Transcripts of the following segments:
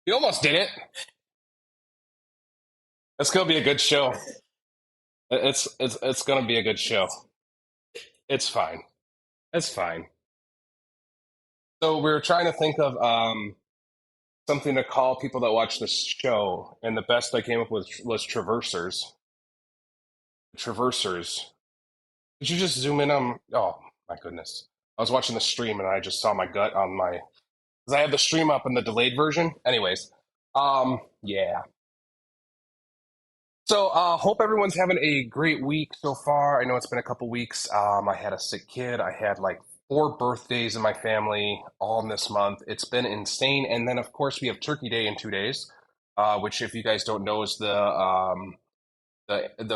You almost did it. It's gonna be a good show. It's gonna be a good show. It's fine. It's fine. So we were trying to think of something to call people that watch the show, and the best I came up with was traversers. Traversers. Did you just zoom in on? Oh my goodness! I was watching the stream and I just saw my gut on my. Because I have the stream up in the delayed version. Anyways, yeah. So, hope everyone's having a great week so far. I know it's been a couple weeks. I had a sick kid. I had like four birthdays in my family all in this month. It's been insane. And then, of course, we have Turkey Day in 2 days, which, if you guys don't know, is the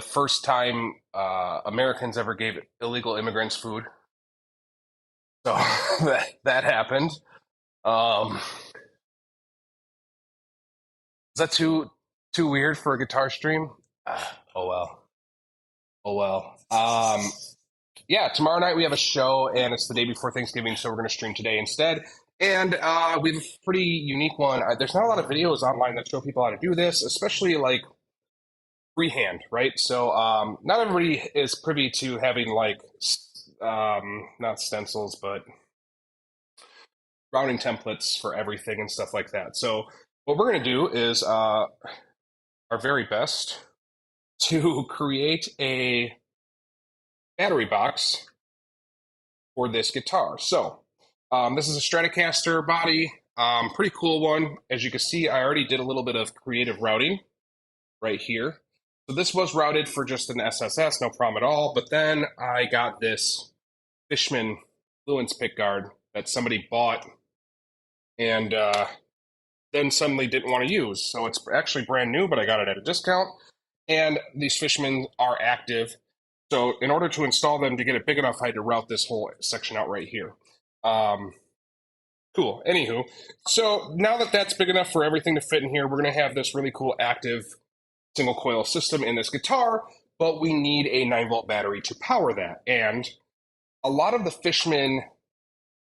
first time Americans ever gave illegal immigrants food. So that happened. Is that too weird for a guitar stream? Oh well. Oh well. Yeah, tomorrow night we have a show, and it's the day before Thanksgiving, so we're going to stream today instead. And we have a pretty unique one. There's not a lot of videos online that show people how to do this, especially like freehand, right? So not everybody is privy to having like not stencils, but routing templates for everything and stuff like that. So what we're going to do is our very best to create a battery box for this guitar. So this is a Stratocaster body, pretty cool one. As you can see, I already did a little bit of creative routing right here. So this was routed for just an SSS, no problem at all. But then I got this Fishman Fluence pickguard that somebody bought and then suddenly didn't want to use. So it's actually brand new, but I got it at a discount. And these Fishmen are active. So in order to install them to get it big enough, I had to route this whole section out right here. Um, cool. Anywho, so now that that's big enough for everything to fit in here, we're going to have this really cool active single coil system in this guitar, but we need a 9-volt battery to power that. And a lot of the Fishman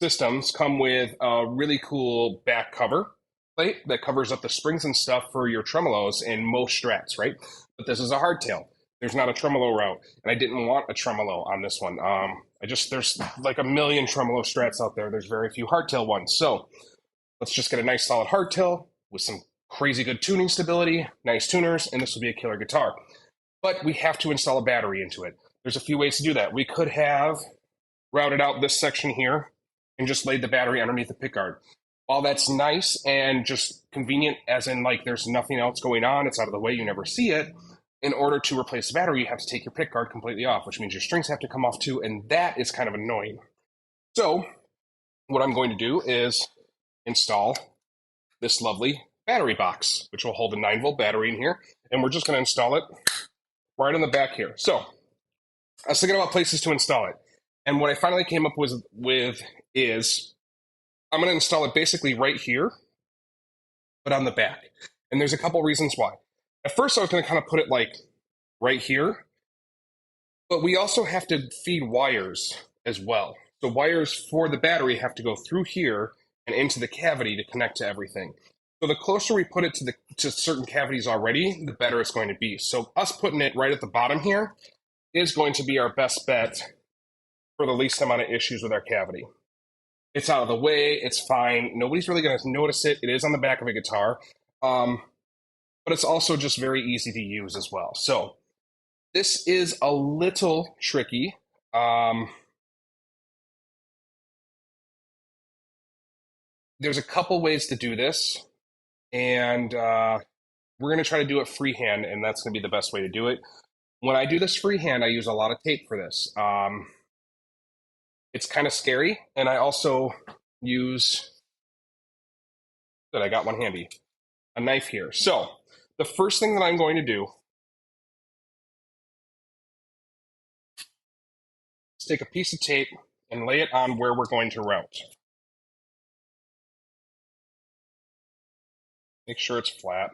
systems come with a really cool back cover plate that covers up the springs and stuff for your tremolos in most strats, right? But this is a hardtail. There's not a tremolo route, and I didn't want a tremolo on this one. There's like a million tremolo strats out there. There's very few hardtail ones. So let's just get a nice solid hardtail with some crazy good tuning stability, nice tuners, and this will be a killer guitar. But we have to install a battery into it. There's a few ways to do that. We could have routed out this section here and just laid the battery underneath the pickguard. While that's nice and just convenient, as in like there's nothing else going on, it's out of the way, you never see it. In order to replace the battery, you have to take your pickguard completely off, which means your strings have to come off too, and that is kind of annoying. So what I'm going to do is install this lovely battery box, which will hold a 9-volt battery in here, and we're just going to install it right on the back here. So I was thinking about places to install it, and what I finally came up with is I'm going to install it basically right here, but on the back. And there's a couple reasons why. At first, I was going to kind of put it like right here, but we also have to feed wires as well. The wires for the battery have to go through here and into the cavity to connect to everything. So the closer we put it to certain cavities already, the better it's going to be. So us putting it right at the bottom here is going to be our best bet for the least amount of issues with our cavity. It's out of the way. It's fine. Nobody's really going to notice it. It is on the back of a guitar. But it's also just very easy to use as well. So this is a little tricky. There's a couple ways to do this, and we're going to try to do it freehand, and that's going to be the best way to do it. When I do this freehand, I use a lot of tape for this. It's kind of scary, and I also use, that I got one handy, a knife here. So the first thing that I'm going to do is take a piece of tape and lay it on where we're going to route. Make sure it's flat.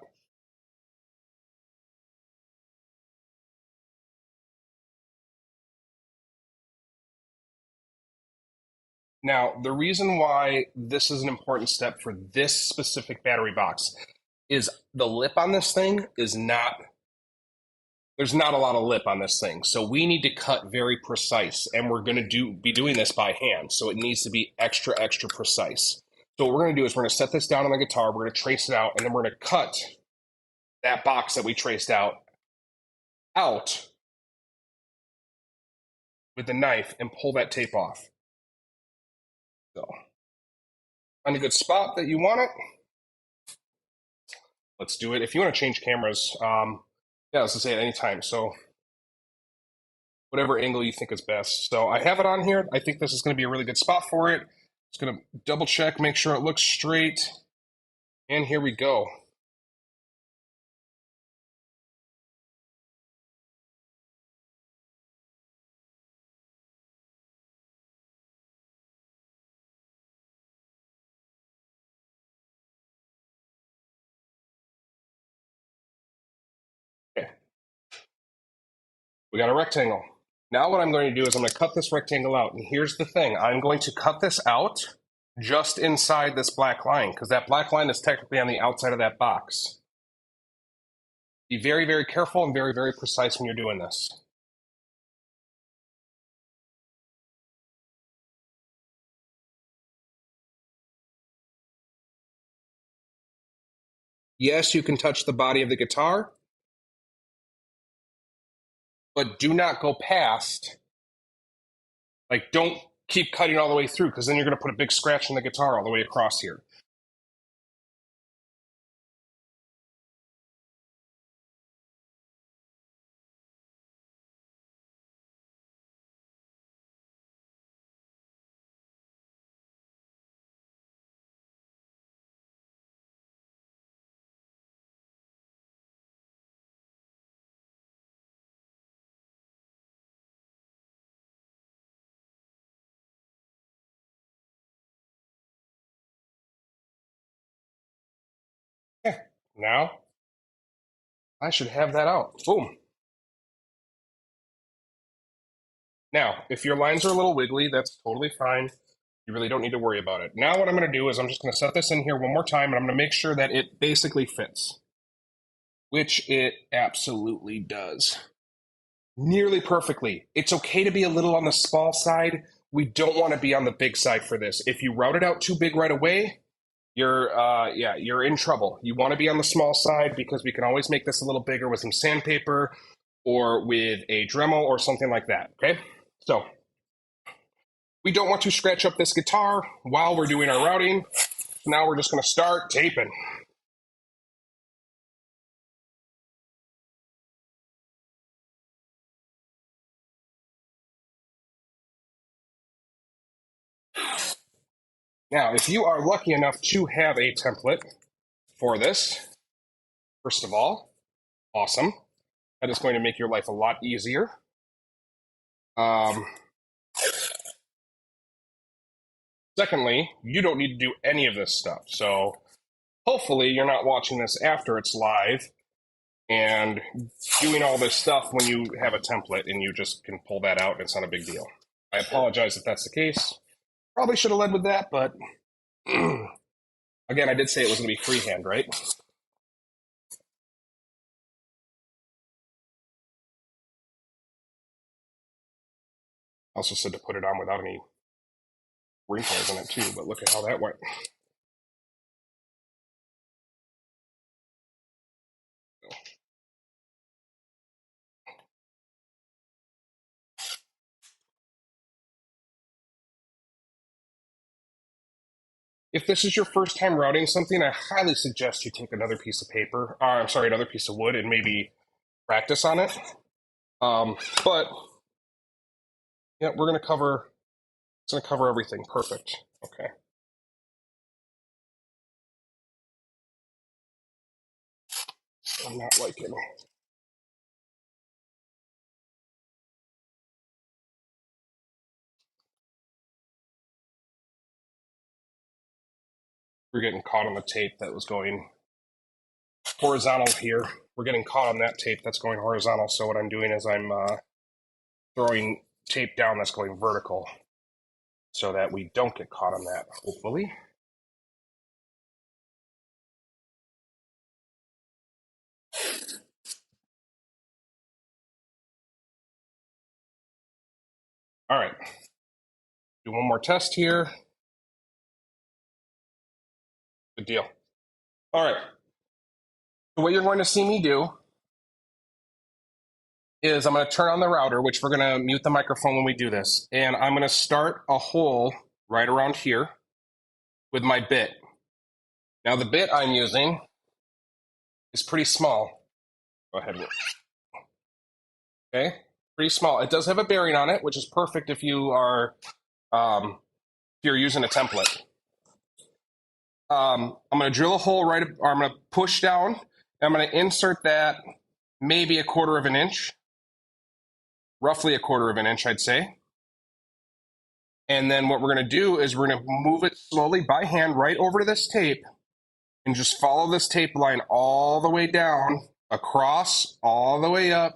Now, the reason why this is an important step for this specific battery box is the lip on this thing is not, there's not a lot of lip on this thing. So we need to cut very precise, and we're going to be doing this by hand. So it needs to be extra, extra precise. So what we're going to do is we're going to set this down on the guitar, we're going to trace it out, and then we're going to cut that box that we traced out with the knife and pull that tape off. So find a good spot that you want it. Let's do it. If you want to change cameras, yeah, let's say at any time. So whatever angle you think is best. So I have it on here. I think this is going to be a really good spot for it. Just going to double check, make sure it looks straight. And here we go. Okay. We got a rectangle. Now what I'm going to do is I'm going to cut this rectangle out. And here's the thing. I'm going to cut this out just inside this black line, because that black line is technically on the outside of that box. Be very, very careful and very, very precise when you're doing this. Yes, you can touch the body of the guitar, but do not go past, like, don't keep cutting all the way through, because then you're going to put a big scratch in the guitar all the way across here. Now, I should have that out. Boom. Now, if your lines are a little wiggly, that's totally fine. You really don't need to worry about it. Now what I'm going to do is I'm just going to set this in here one more time, and I'm going to make sure that it basically fits, which it absolutely does. Nearly perfectly. It's okay to be a little on the small side. We don't want to be on the big side for this. If you route it out too big right away, you're in trouble. You want to be on the small side, because we can always make this a little bigger with some sandpaper or with a Dremel or something like that, okay? So we don't want to scratch up this guitar while we're doing our routing. Now we're just going to start taping. Now, if you are lucky enough to have a template for this, first of all, awesome. That is going to make your life a lot easier. Secondly, you don't need to do any of this stuff. So hopefully you're not watching this after it's live and doing all this stuff when you have a template and you just can pull that out and it's not a big deal. I apologize if that's the case. Probably should have led with that, but again, I did say it was going to be freehand, right? I also said to put it on without any wrinkles in it too, but look at how that went. If this is your first time routing something, I highly suggest you take another piece of paper, another piece of wood, and maybe practice on it. But yeah, it's going to cover everything. Perfect. Okay. I'm not liking it. We're getting caught on the tape that was going horizontal here. We're getting caught on that tape that's going horizontal. So what I'm doing is I'm throwing tape down that's going vertical. so that we don't get caught on that, hopefully. All right, do one more test here. Good deal. All right, so what you're going to see me do is I'm going to turn on the router, which we're going to mute the microphone when we do this. And I'm going to start a hole right around here with my bit. Now the bit I'm using is pretty small. Go ahead. Okay, pretty small. It does have a bearing on it, which is perfect if you are if you're using a template. I'm going to drill a hole right, or I'm going to push down. I'm going to insert that maybe 1/4 of an inch, roughly 1/4 of an inch, I'd say. And then what we're going to do is we're going to move it slowly by hand right over to this tape and just follow this tape line all the way down, across, all the way up.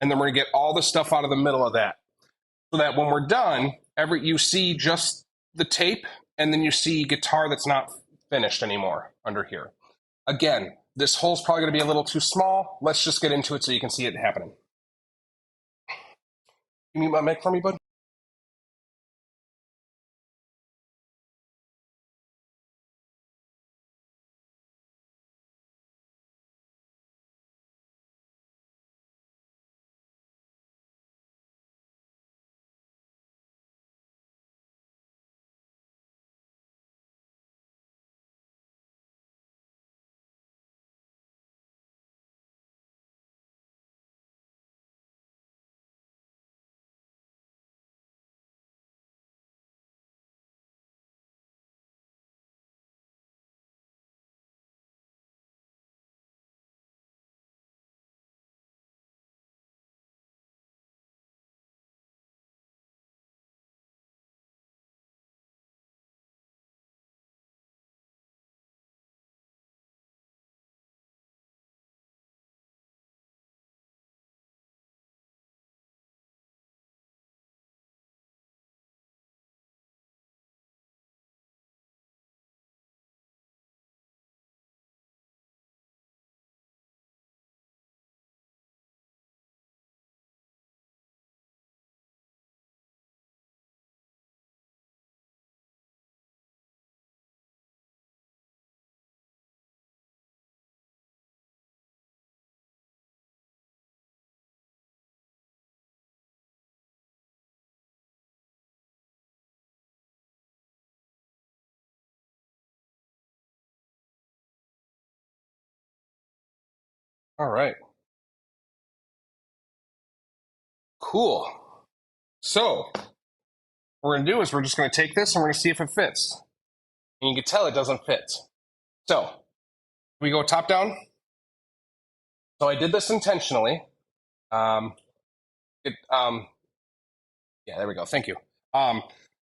And then we're going to get all the stuff out of the middle of that. So that when we're done, you see just the tape, and then you see guitar that's not finished anymore under here. Again, this hole's probably going to be a little too small. Let's just get into it so you can see it happening. Can you mute my mic for me, bud? All right. Cool. So what we're going to do is we're just going to take this and we're going to see if it fits. And you can tell it doesn't fit. So we go top down. So I did this intentionally. Um, yeah, there we go. Thank you. I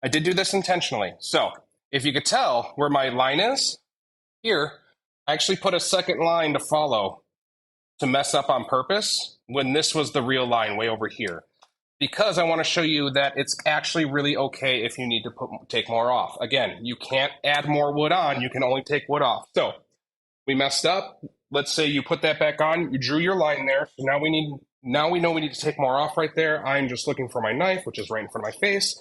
did do this intentionally. So if you could tell where my line is here, I actually put a second line to follow to mess up on purpose when this was the real line way over here. Because I want to show you that it's actually really okay if you need to take more off. Again, you can't add more wood on, you can only take wood off. So we messed up. Let's say you put that back on, you drew your line there. So now we know we need to take more off right there. I'm just looking for my knife, which is right in front of my face.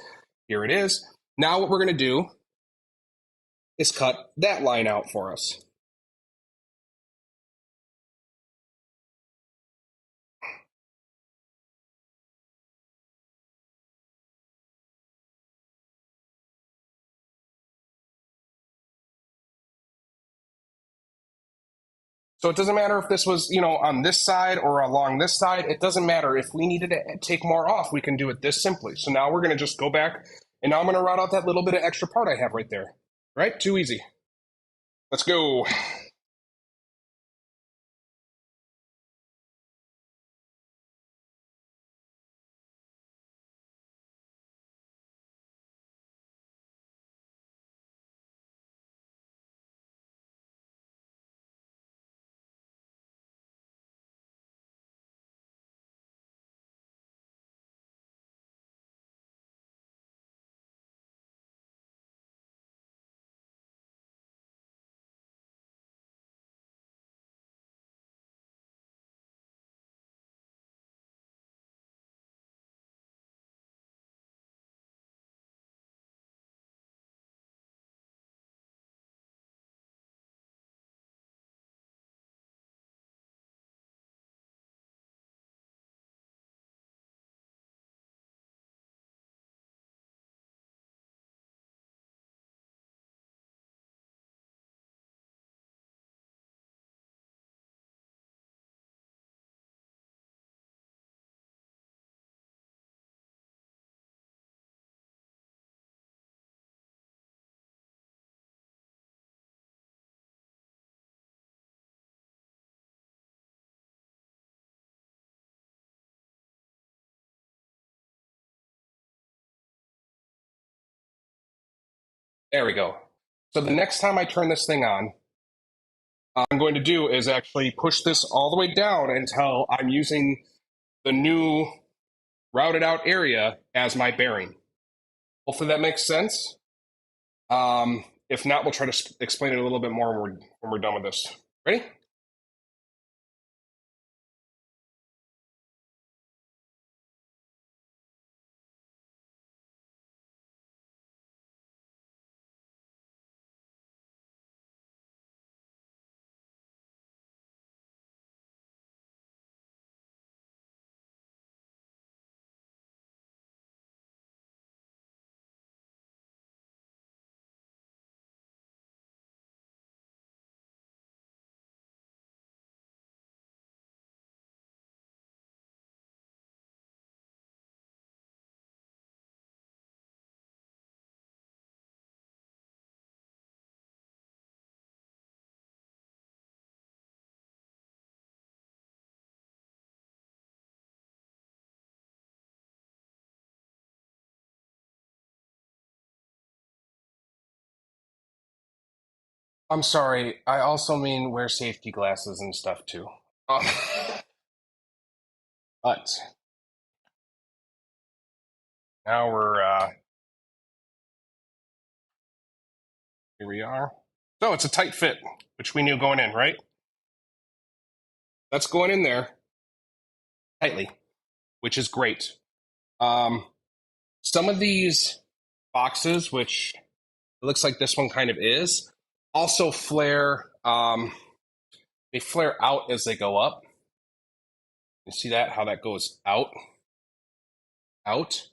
Here it is. Now what we're going to do is cut that line out for us. So it doesn't matter if this was, on this side or along this side. It doesn't matter. If we needed to take more off, we can do it this simply. So now we're going to just go back, and now I'm going to route out that little bit of extra part I have right there. Right? Too easy. Let's go. There we go. So the next time I turn this thing on, I'm going to do is actually push this all the way down until I'm using the new routed out area as my bearing. Hopefully that makes sense. If not, we'll try to explain it a little bit more when we're done with this. Ready? I'm sorry. I also mean wear safety glasses and stuff too. Um, but now here we are. So it's a tight fit, which we knew going in, right? That's going in there tightly, which is great. Um, some of these boxes, which it looks like this one kind of is, also flare. They flare out as they go up. You see that? How that goes out, out.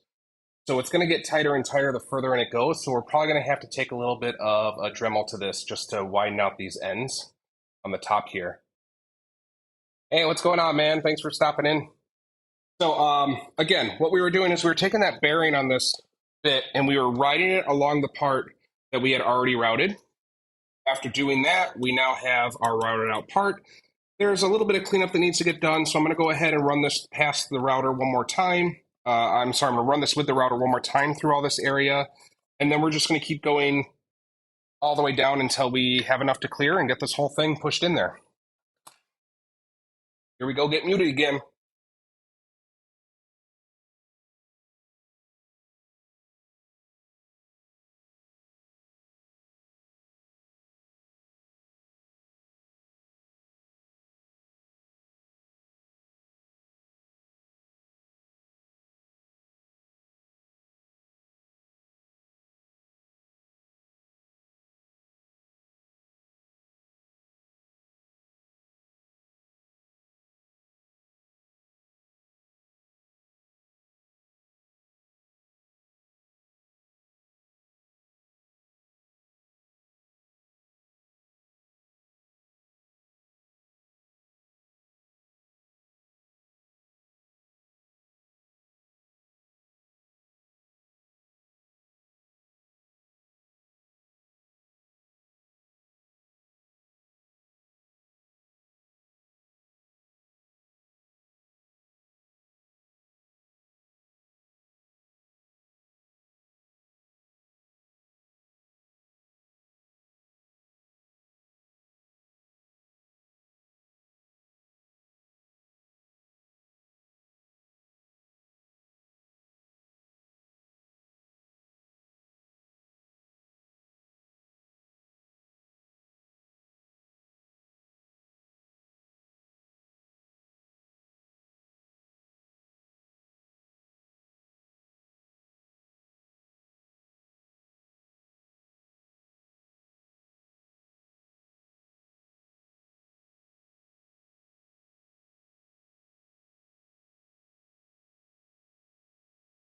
So it's going to get tighter and tighter the further in it goes. So we're probably going to have to take a little bit of a Dremel to this just to widen out these ends on the top here. Hey, what's going on, man? Thanks for stopping in. So again, what we were doing is we were taking that bearing on this bit and we were riding it along the part that we had already routed. After doing that, we now have our routed out part. There's a little bit of cleanup that needs to get done, so I'm going to go ahead and run this past the router one more time. I'm sorry, I'm going to run this with the router one more time through all this area, and then we're just going to keep going all the way down until we have enough to clear and get this whole thing pushed in there. Here we go, get muted again.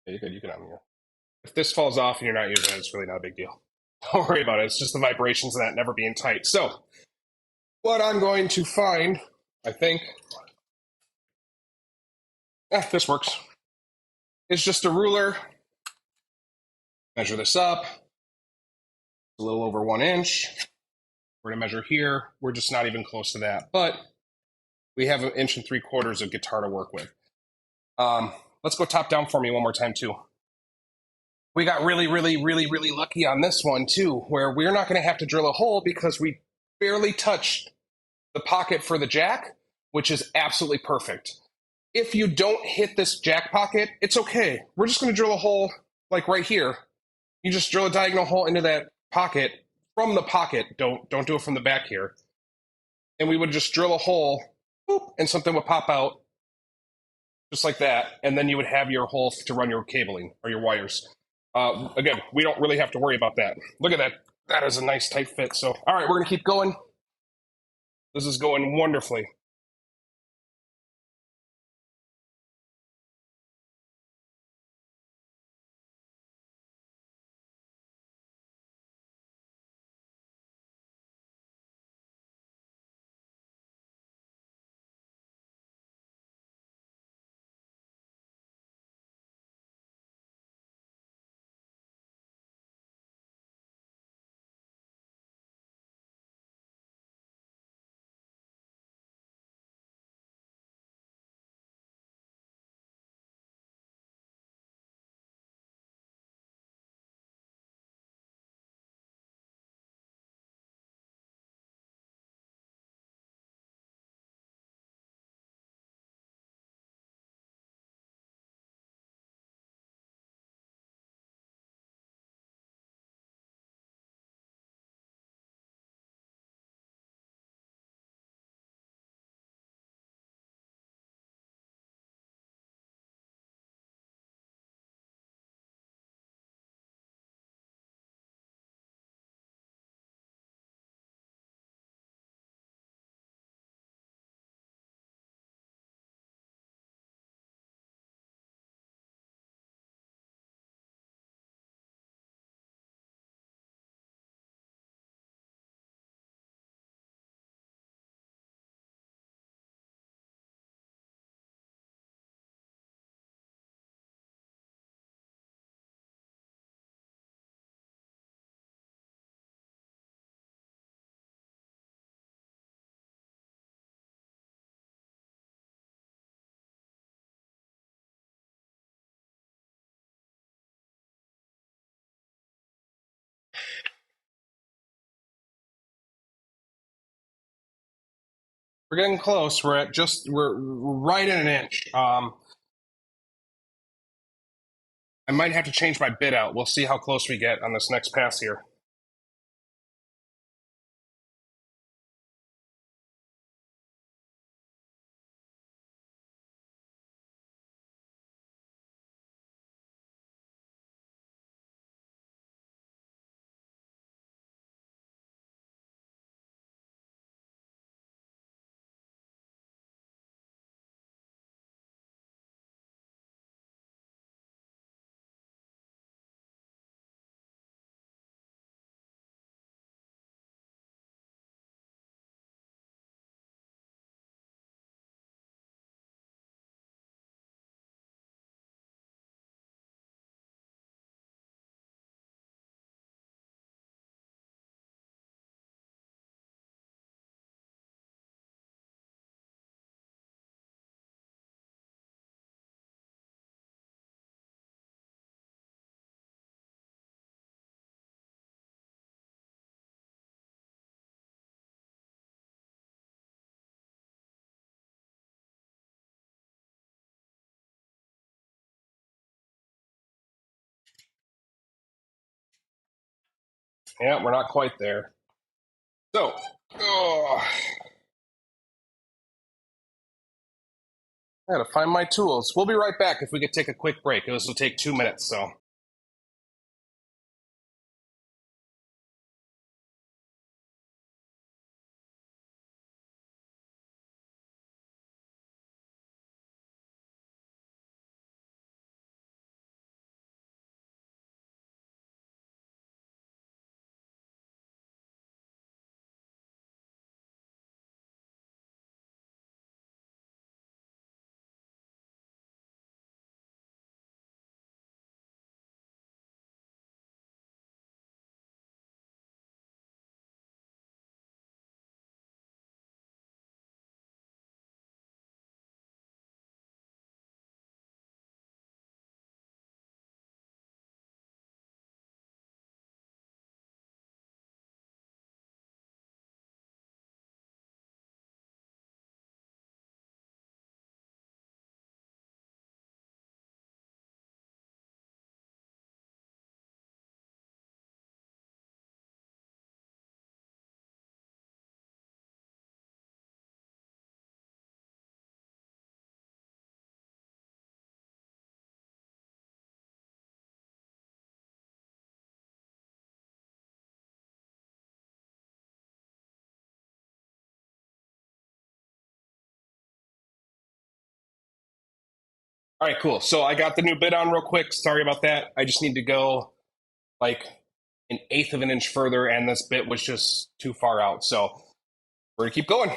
Yeah, you could unmute. If this falls off and you're not using it, it's really not a big deal. Don't worry about it. It's just the vibrations of that never being tight. So what I'm going to find, I think, this works, is just a ruler. Measure this up, a little over 1 inch. We're going to measure here. We're just not even close to that, but we have 1.75 inches of guitar to work with. Let's go top down for me one more time too. We got really, really, really, really lucky on this one too, where we're not going to have to drill a hole because we barely touched the pocket for the jack, which is absolutely perfect. If you don't hit this jack pocket, it's okay. We're just going to drill a hole like right here. You just drill a diagonal hole into that pocket from the pocket. Don't do it from the back here. And we would just drill a hole, boop, and something would pop out just like that, and then you would have your hole to run your cabling or your wires. Again, we don't really have to worry about that. Look at that. That is a nice tight fit. So, all right, we're going to keep going. This is going wonderfully. We're getting close. We're right in an inch. I might have to change my bit out. We'll see how close we get on this next pass here. Yeah, we're not quite there. So, oh, I gotta find my tools. We'll be right back if we could take a quick break. This will take 2 minutes. So. All right, cool. So I got the new bit on real quick. Sorry about that. I just need to go like an eighth of an inch further, and this bit was just too far out. So we're gonna keep going.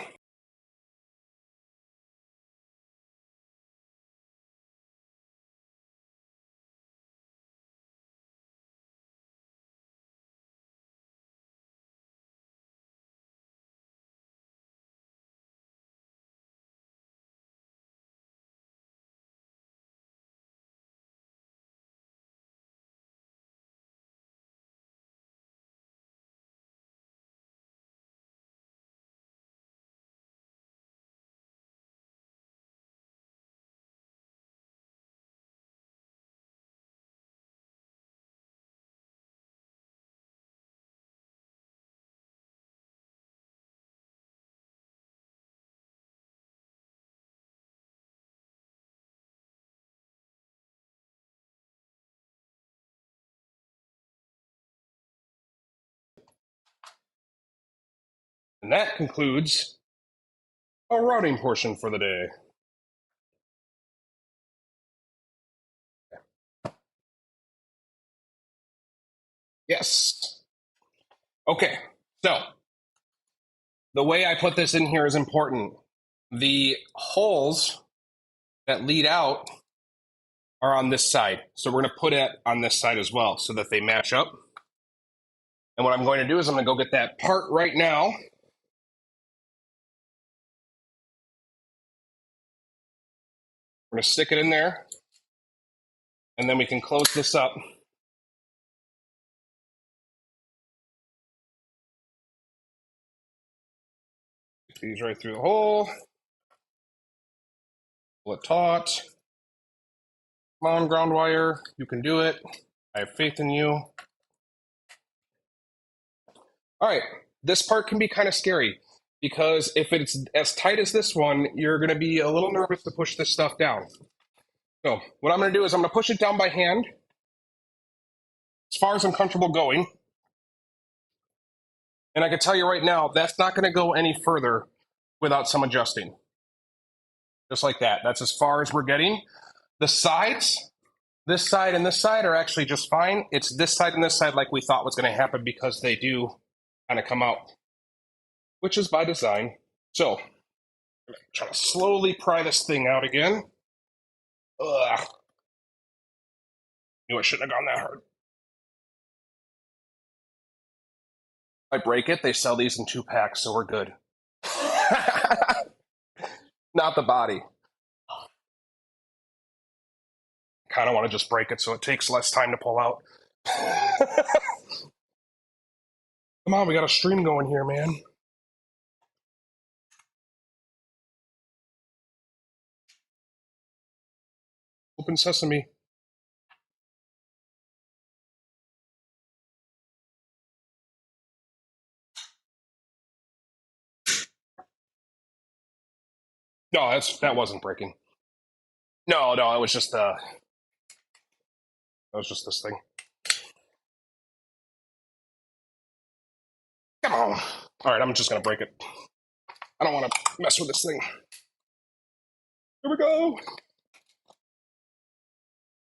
And that concludes our routing portion for the day. Yes. Okay. So the way I put this in here is important. The holes that lead out are on this side. So we're going to put it on this side as well so that they match up. And what I'm going to do is I'm going to go get that part right now. We're going to stick it in there. And then we can close this up. These right through the hole. Pull it taut. Come on, ground wire. You can do it. I have faith in you. All right. This part can be kind of scary because if it's as tight as this one, you're going to be a little nervous to push this stuff down. So what I'm going to do is I'm going to push it down by hand as far as I'm comfortable going. And I can tell you right now, that's not going to go any further without some adjusting. Just like that. That's as far as we're getting. The sides, this side and this side are actually just fine. It's this side and this side like we thought was going to happen because they do kind of come out, which is by design. So I'm going to try to slowly pry this thing out again. Ugh. Knew I shouldn't have gone that hard. If I break it, they sell these in 2-packs, so we're good. Not the body. Kind of want to just break it so it takes less time to pull out. Come on, we got a stream going here, man. Open sesame. No, that wasn't breaking. No, it was just this thing. Come on. All right, I'm just gonna break it. I don't want to mess with this thing. Here we go.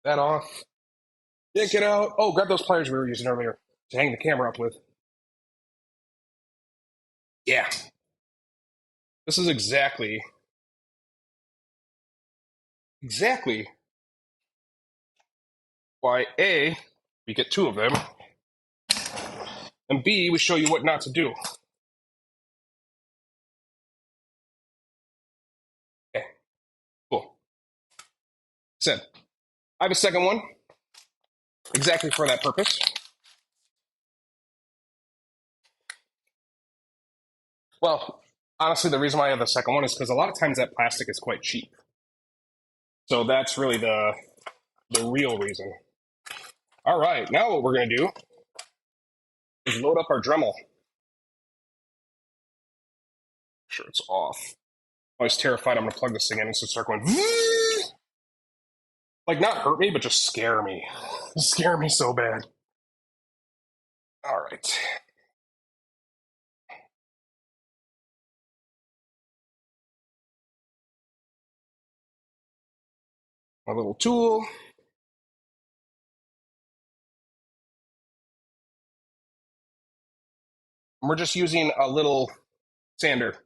That off. Yank it out. Oh, grab those pliers we were using earlier to hang the camera up with. Yeah. This is exactly why A, we get 2 of them, and B, we show you what not to do. Okay, cool. Said, I have a second one, exactly for that purpose. Well, honestly, the reason why I have the second one is because a lot of times that plastic is quite cheap. So that's really the real reason. All right, now what we're going to do is load up our Dremel. Sure, it's off. I was terrified I'm going to plug this thing in and start going, like not hurt me, but just scare me. Scare me so bad. All right. My little tool. And we're just using a little sander.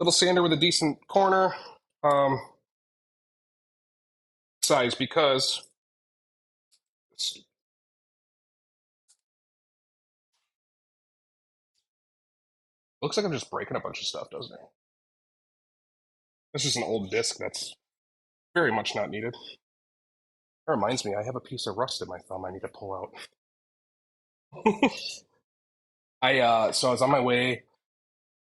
Little sander with a decent corner size because it looks like I'm just breaking a bunch of stuff, doesn't it? This is an old disc that's very much not needed. That reminds me, I have a piece of rust in my thumb I need to pull out. So I was on my way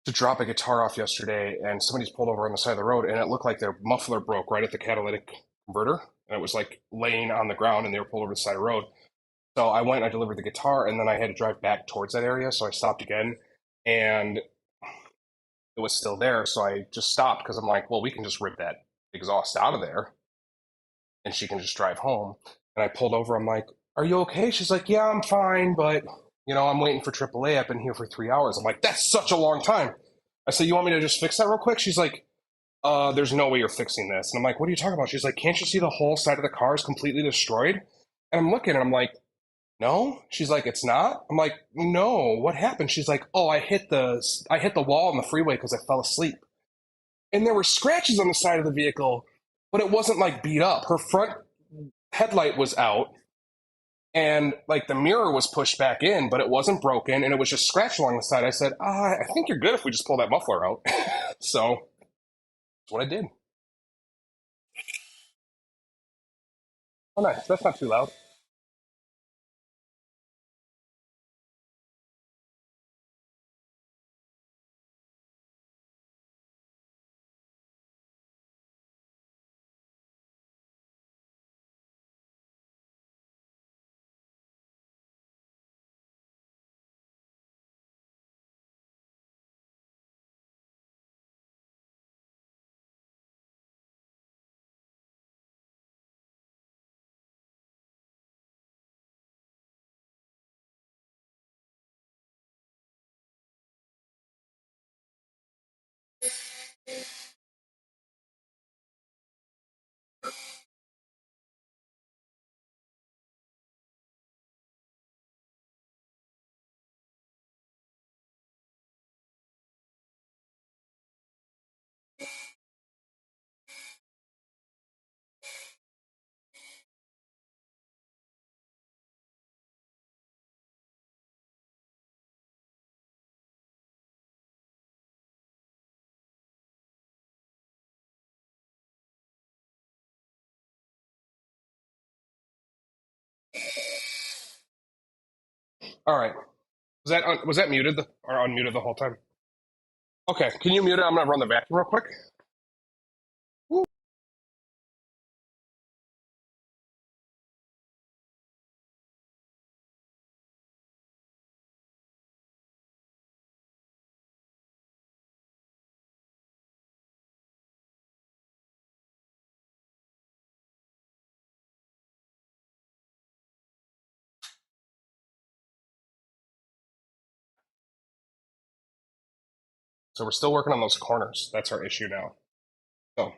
to drop a guitar off yesterday, and somebody's pulled over on the side of the road, and it looked like their muffler broke right at the catalytic converter, and it was like laying on the ground, and they were pulled over to the side of the road. So I went and I delivered the guitar, and then I had to drive back towards that area, so I stopped again, and it was still there. So I just stopped because I'm like, well, we can just rip that exhaust out of there, and she can just drive home. And I pulled over. I'm like, "Are you okay?" She's like, "Yeah, I'm fine, but I'm waiting for AAA. I've been here for 3 hours." I'm like, "That's such a long time." I said, "You want me to just fix that real quick?" She's like, there's no way you're fixing this." And I'm like, "What are you talking about?" She's like, "Can't you see the whole side of the car is completely destroyed?" And I'm looking and I'm like, "No." She's like, "It's not?" I'm like, "No, what happened?" She's like, "Oh, I hit the wall on the freeway because I fell asleep." And there were scratches on the side of the vehicle, but it wasn't like beat up. Her front headlight was out and like the mirror was pushed back in, but it wasn't broken and it was just scratched along the side. I said, I think you're good if we just pull that muffler out. So that's what I did. Oh, nice. That's not too loud. All right. Was that muted or unmuted the whole time? Okay. Can you mute it? I'm gonna run the vacuum real quick. Woo. So we're still working on those corners. That's our issue now. So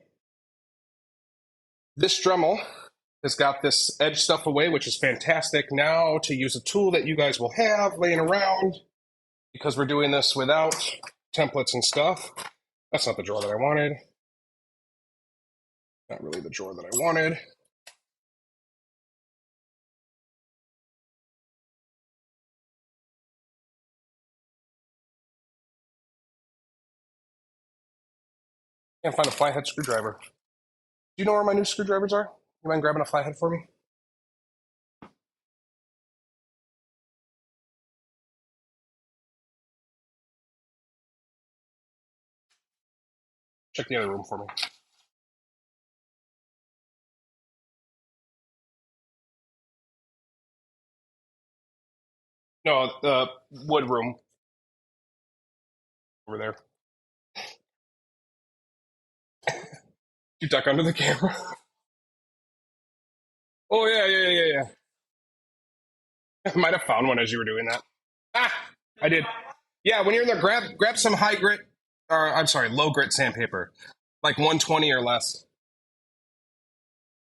this Dremel has got this edge stuff away, which is fantastic. Now to use a tool that you guys will have laying around because we're doing this without templates and stuff. That's not the drawer that I wanted. Not really the drawer that I wanted. Can't find a flathead screwdriver. Do you know where my new screwdrivers are? You mind grabbing a flathead for me? Check the other room for me. No, the wood room over there. You duck under the camera. Oh yeah, yeah, yeah, yeah. I might have found one as you were doing that. Ah, I did. Yeah, when you're in there, grab some high grit. or I'm sorry, low grit sandpaper, like 120 or less.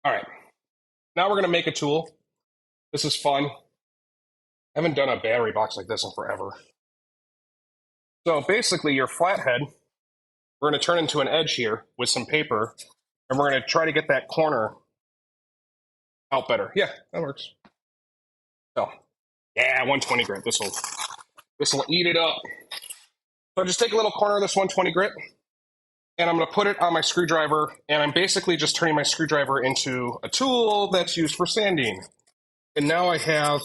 All right, now we're gonna make a tool. This is fun. I haven't done a battery box like this in forever. So basically, your flathead, we're gonna turn into an edge here with some paper, and we're gonna try to get that corner out better. Yeah, that works. So, yeah, 120 grit. This will eat it up. So just take a little corner of this 120 grit, and I'm going to put it on my screwdriver, and I'm basically just turning my screwdriver into a tool that's used for sanding. And now I have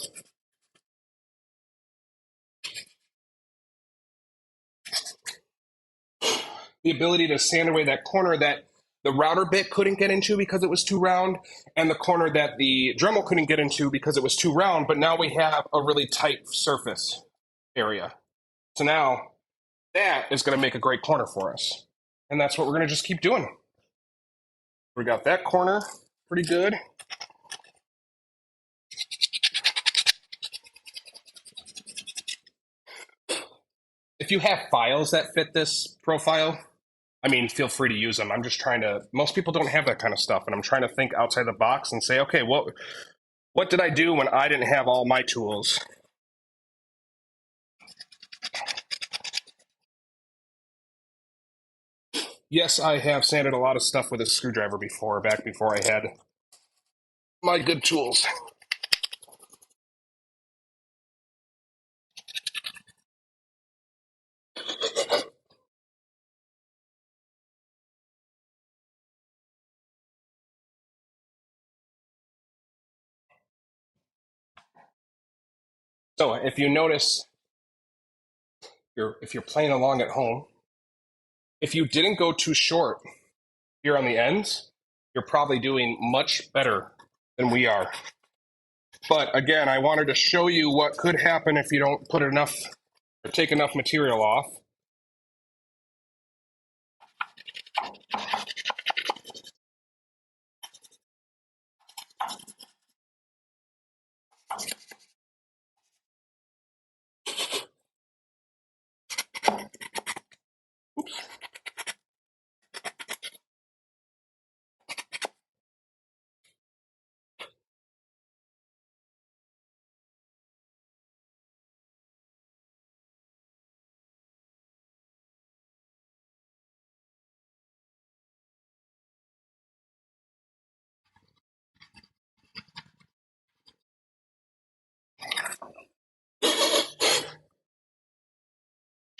the ability to sand away that corner that the router bit couldn't get into because it was too round, and the corner that the Dremel couldn't get into because it was too round, but now we have a really tight surface area. So now that is going to make a great corner for us. And that's what we're going to just keep doing. We got that corner pretty good. If you have files that fit this profile, I mean, feel free to use them. I'm just trying to, most people don't have that kind of stuff, and I'm trying to think outside the box and say, okay, what did I do when I didn't have all my tools? Yes, I have sanded a lot of stuff with a screwdriver before, back before I had my good tools. So if you notice, if you're playing along at home, if you didn't go too short here on the ends, you're probably doing much better than we are. But again, I wanted to show you what could happen if you don't put enough or take enough material off.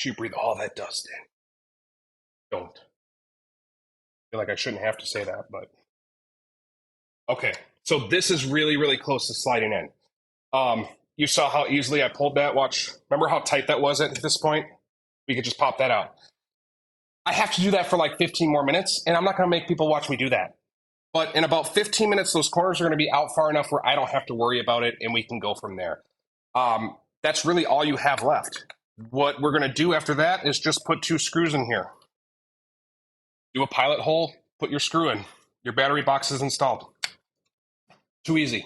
You breathe all that dust in. Don't. I feel like I shouldn't have to say that, but okay. So this is really, really close to sliding in. You saw how easily I pulled that. Watch. Remember how tight that was at this point? We could just pop that out. I have to do that for like 15 more minutes, and I'm not going to make people watch me do that. But in about 15 minutes, those corners are going to be out far enough where I don't have to worry about it, and we can go from there. That's really all you have left. What we're going to do after that is just put 2 screws in here. Do a pilot hole, put your screw in. Your battery box is installed. Too easy.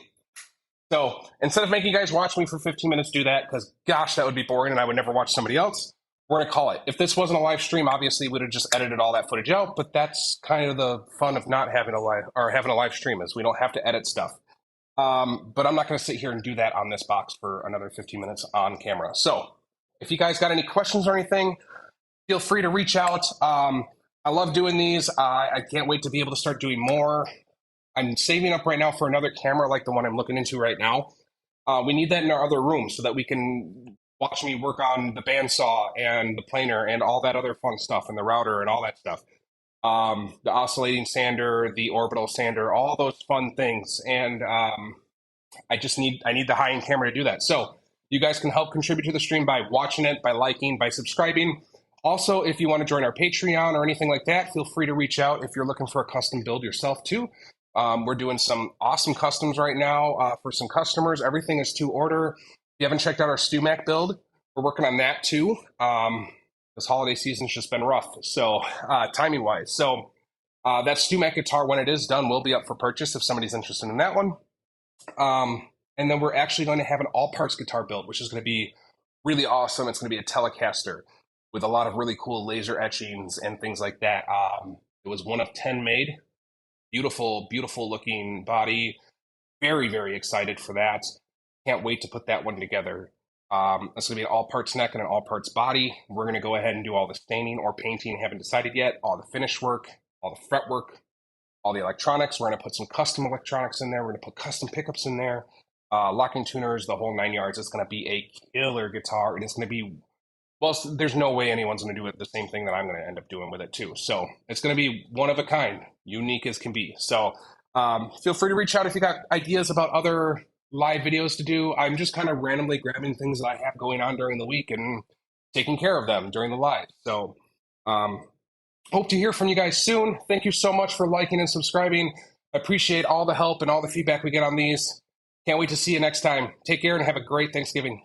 So instead of making you guys watch me for 15 minutes do that, because gosh, that would be boring and I would never watch somebody else, we're going to call it. If this wasn't a live stream, obviously we would have just edited all that footage out, but that's kind of the fun of not having a live stream is we don't have to edit stuff. But I'm not going to sit here and do that on this box for another 15 minutes on camera. So if you guys got any questions or anything, feel free to reach out. I love doing these. I can't wait to be able to start doing more. I'm saving up right now for another camera like the one I'm looking into right now. We need that in our other room so that we can watch me work on the bandsaw and the planer and all that other fun stuff and the router and all that stuff. The oscillating sander, the orbital sander, all those fun things. And I need the high-end camera to do that. So you guys can help contribute to the stream by watching it, by liking, by subscribing. Also, if you want to join our Patreon or anything like that, feel free to reach out if you're looking for a custom build yourself too. We're doing some awesome customs right now for some customers. Everything is to order. If you haven't checked out our StewMac build, we're working on that too. This holiday season's just been rough, so timing-wise. So that StewMac guitar, when it is done, will be up for purchase if somebody's interested in that one. And then we're actually going to have an all-parts guitar build, which is going to be really awesome. It's going to be a Telecaster. with a lot of really cool laser etchings and things like that. It was one of 10 made. Beautiful, beautiful looking body. Very, very excited for that. Can't wait to put that one together. It's going to be an all parts neck and an all parts body. We're going to go ahead and do all the staining or painting, haven't decided yet, all the finish work, all the fret work, all the electronics. We're going to put some custom electronics in there. We're going to put custom pickups in there, locking tuners, the whole 9 yards. It's going to be a killer guitar, and it's going to be, well, there's no way anyone's going to do it the same thing that I'm going to end up doing with it too. So it's going to be one of a kind, unique as can be. So feel free to reach out if you got ideas about other live videos to do. I'm just kind of randomly grabbing things that I have going on during the week and taking care of them during the live. So hope to hear from you guys soon. Thank you so much for liking and subscribing. I appreciate all the help and all the feedback we get on these. Can't wait to see you next time. Take care and have a great Thanksgiving.